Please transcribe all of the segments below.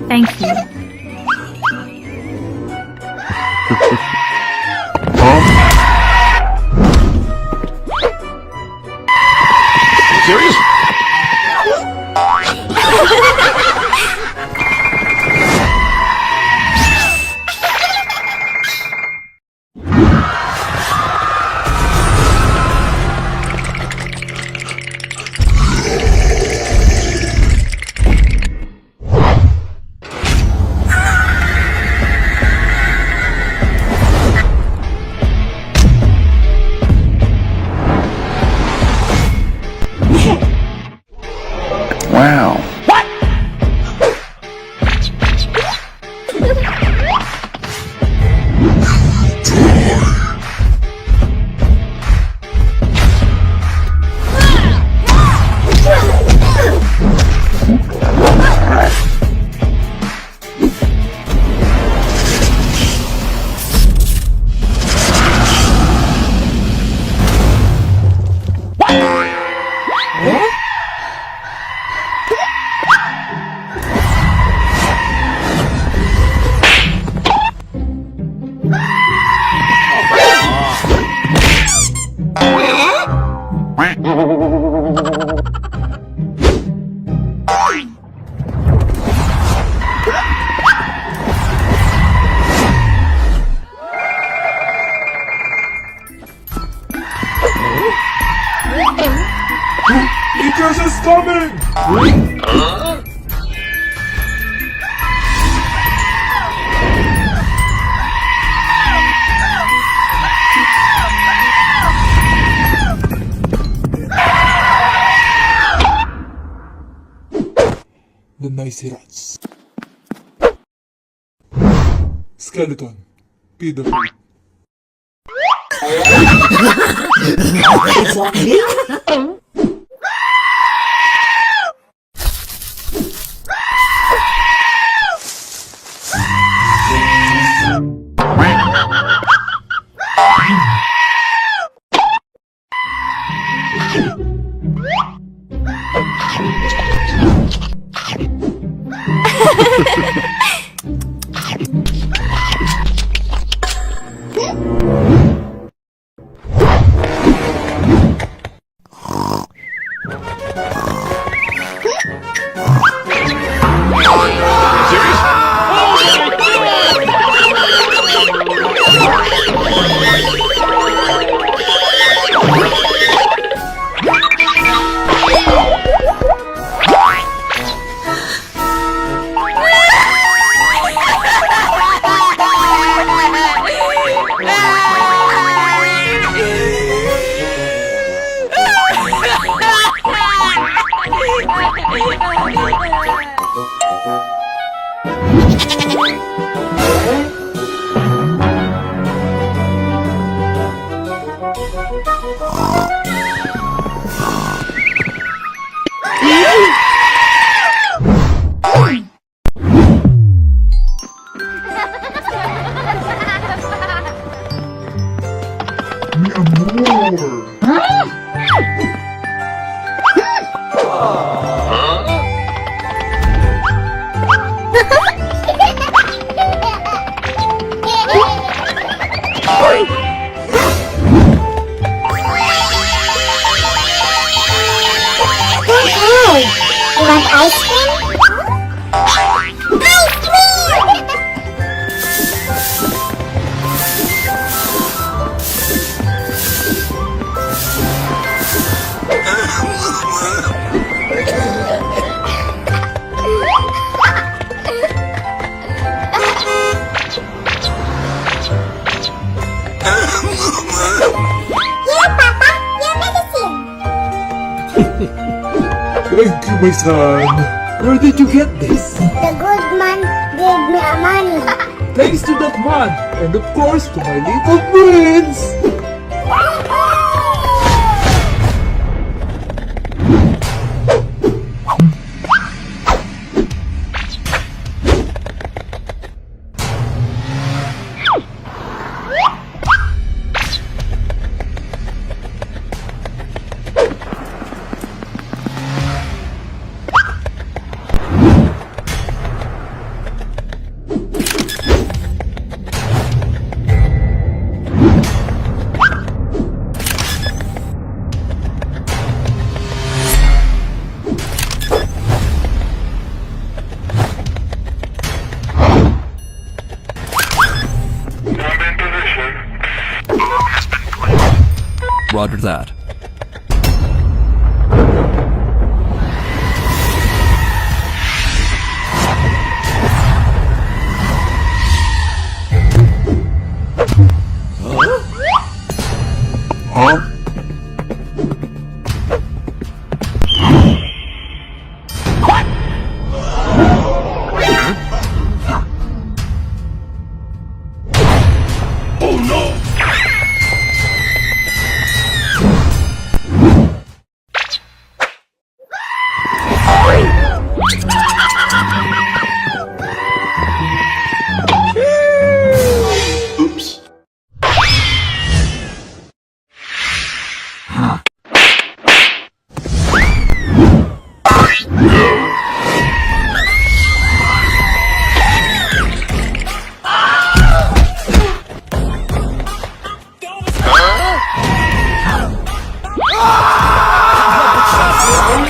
Thank you. Serious? Wow. Eaters is coming! The nice rats. Skeleton. Pedophile. Mi amor! You want ice cream? Ice cream! Here, Papa, your medicine. Thank you, my son. Where did you get this? The good man gave me a money. Thanks to that man, and of course to my little prince. Roger that. Huh? Oh no! Oops.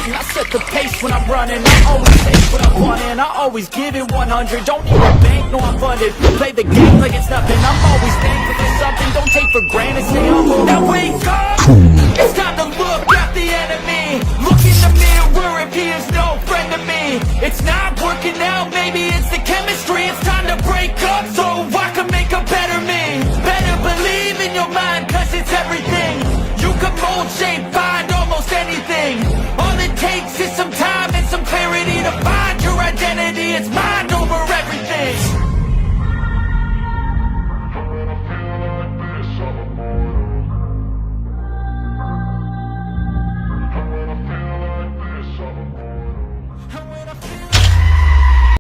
I set the pace when I'm running. I always take what I want and I always give it 100. Don't need a bank, no I'm funded. Play the game like it's nothing. I'm always thankful for something. Don't take for granted, stay humble. Now wake up! It's time to look at the enemy. Look in the mirror if he is no friend to me. It's not working out, maybe it's the chemistry. It's time to break up so I can make a better me. Better believe in your mind, cause it's everything. You can mold, shape,